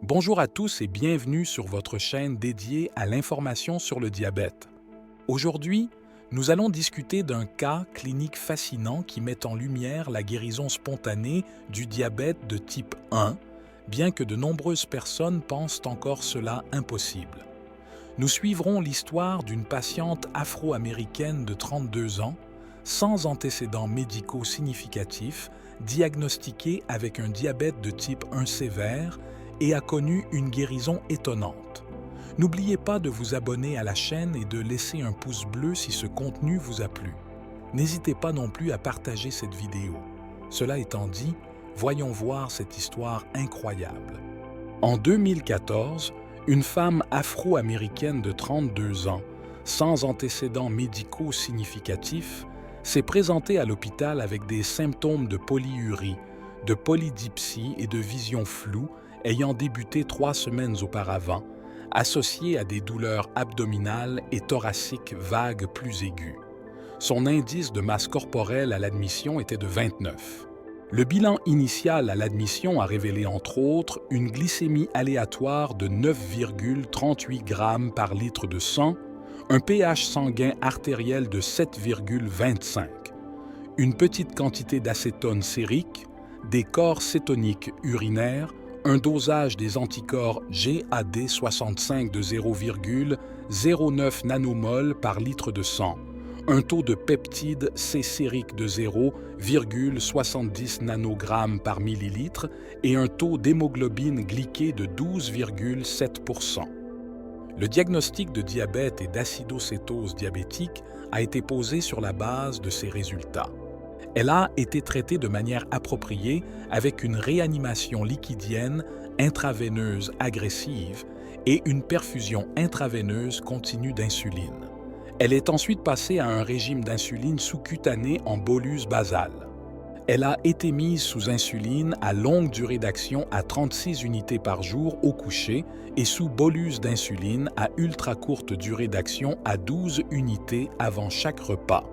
Bonjour à tous et bienvenue sur votre chaîne dédiée à l'information sur le diabète. Aujourd'hui, nous allons discuter d'un cas clinique fascinant qui met en lumière la guérison spontanée du diabète de type 1, bien que de nombreuses personnes pensent encore cela impossible. Nous suivrons l'histoire d'une patiente afro-américaine de 32 ans, sans antécédents médicaux significatifs, diagnostiquée avec un diabète de type 1 sévère et a connu une guérison étonnante. N'oubliez pas de vous abonner à la chaîne et de laisser un pouce bleu si ce contenu vous a plu. N'hésitez pas non plus à partager cette vidéo. Cela étant dit, voyons voir cette histoire incroyable. En 2014, une femme afro-américaine de 32 ans, sans antécédents médicaux significatifs, s'est présentée à l'hôpital avec des symptômes de polyurie, de polydipsie et de vision floue ayant débuté 3 semaines auparavant, associés à des douleurs abdominales et thoraciques vagues plus aiguës. Son indice de masse corporelle à l'admission était de 29. Le bilan initial à l'admission a révélé entre autres une glycémie aléatoire de 9,38 g par litre de sang, un pH sanguin artériel de 7,25, une petite quantité d'acétone sérique, des corps cétoniques urinaires, un dosage des anticorps GAD65 de 0,09 nanomol par litre de sang, un taux de peptide C sérique de 0,70 nanogrammes par millilitre et un taux d'hémoglobine glyquée de 12,7%. Le diagnostic de diabète et d'acidocétose diabétique a été posé sur la base de ces résultats. Elle a été traitée de manière appropriée avec une réanimation liquidienne intraveineuse agressive et une perfusion intraveineuse continue d'insuline. Elle est ensuite passée à un régime d'insuline sous-cutanée en bolus basale. Elle a été mise sous insuline à longue durée d'action à 36 unités par jour au coucher et sous bolus d'insuline à ultra courte durée d'action à 12 unités avant chaque repas.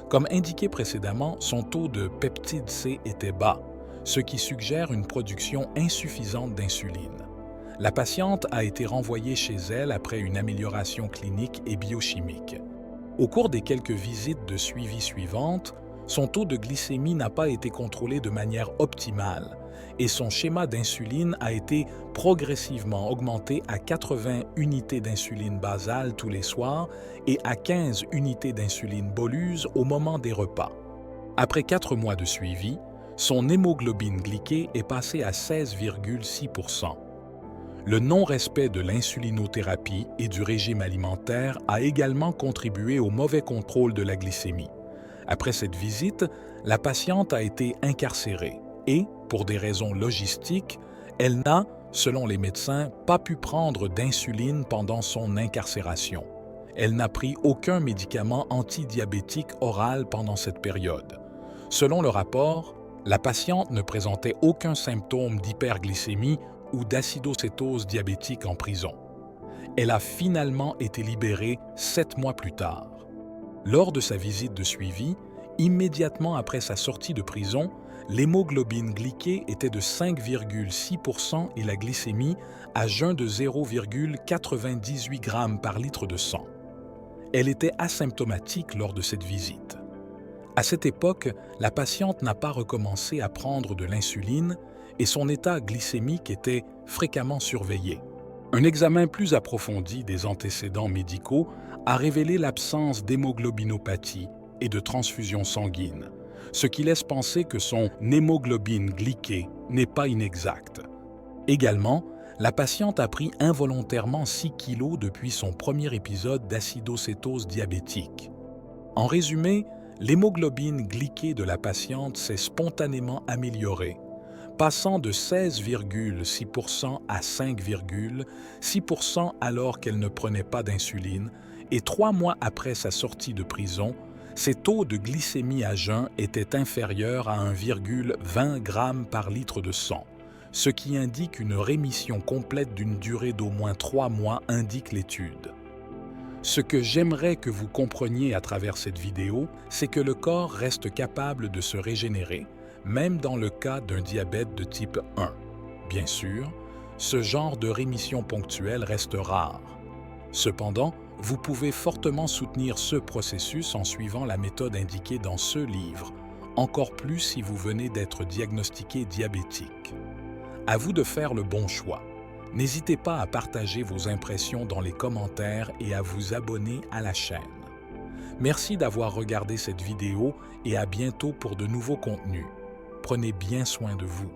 Comme indiqué précédemment, son taux de peptide C était bas, ce qui suggère une production insuffisante d'insuline. La patiente a été renvoyée chez elle après une amélioration clinique et biochimique. Au cours des quelques visites de suivi suivantes, son taux de glycémie n'a pas été contrôlé de manière optimale et son schéma d'insuline a été progressivement augmenté à 80 unités d'insuline basale tous les soirs et à 15 unités d'insuline bolus au moment des repas. Après 4 mois de suivi, son hémoglobine glyquée est passée à 16,6%. Le non-respect de l'insulinothérapie et du régime alimentaire a également contribué au mauvais contrôle de la glycémie. Après cette visite, la patiente a été incarcérée et, pour des raisons logistiques, elle n'a, selon les médecins, pas pu prendre d'insuline pendant son incarcération. Elle n'a pris aucun médicament antidiabétique oral pendant cette période. Selon le rapport, la patiente ne présentait aucun symptôme d'hyperglycémie ou d'acidocétose diabétique en prison. Elle a finalement été libérée 7 mois plus tard. Lors de sa visite de suivi, immédiatement après sa sortie de prison, l'hémoglobine glyquée était de 5,6% et la glycémie à jeun de 0,98 g par litre de sang. Elle était asymptomatique lors de cette visite. À cette époque, la patiente n'a pas recommencé à prendre de l'insuline et son état glycémique était fréquemment surveillé. Un examen plus approfondi des antécédents médicaux a révélé l'absence d'hémoglobinopathie et de transfusion sanguine, ce qui laisse penser que son hémoglobine glyquée n'est pas inexacte. Également, la patiente a pris involontairement 6 kg depuis son premier épisode d'acidocétose diabétique. En résumé, l'hémoglobine glyquée de la patiente s'est spontanément améliorée, passant de 16,6% à 5,6% alors qu'elle ne prenait pas d'insuline, et 3 mois après sa sortie de prison, ses taux de glycémie à jeun étaient inférieurs à 1,20 g par litre de sang, ce qui indique une rémission complète d'une durée d'au moins 3 mois, indique l'étude. Ce que j'aimerais que vous compreniez à travers cette vidéo, c'est que le corps reste capable de se régénérer, même dans le cas d'un diabète de type 1. Bien sûr, Ce genre de rémission ponctuelle reste rare. Cependant, vous pouvez fortement soutenir ce processus en suivant la méthode indiquée dans ce livre, encore plus si vous venez d'être diagnostiqué diabétique. À vous de faire le bon choix. N'hésitez pas à partager vos impressions dans les commentaires et à vous abonner à la chaîne. Merci d'avoir regardé cette vidéo et à bientôt pour de nouveaux contenus. Prenez bien soin de vous.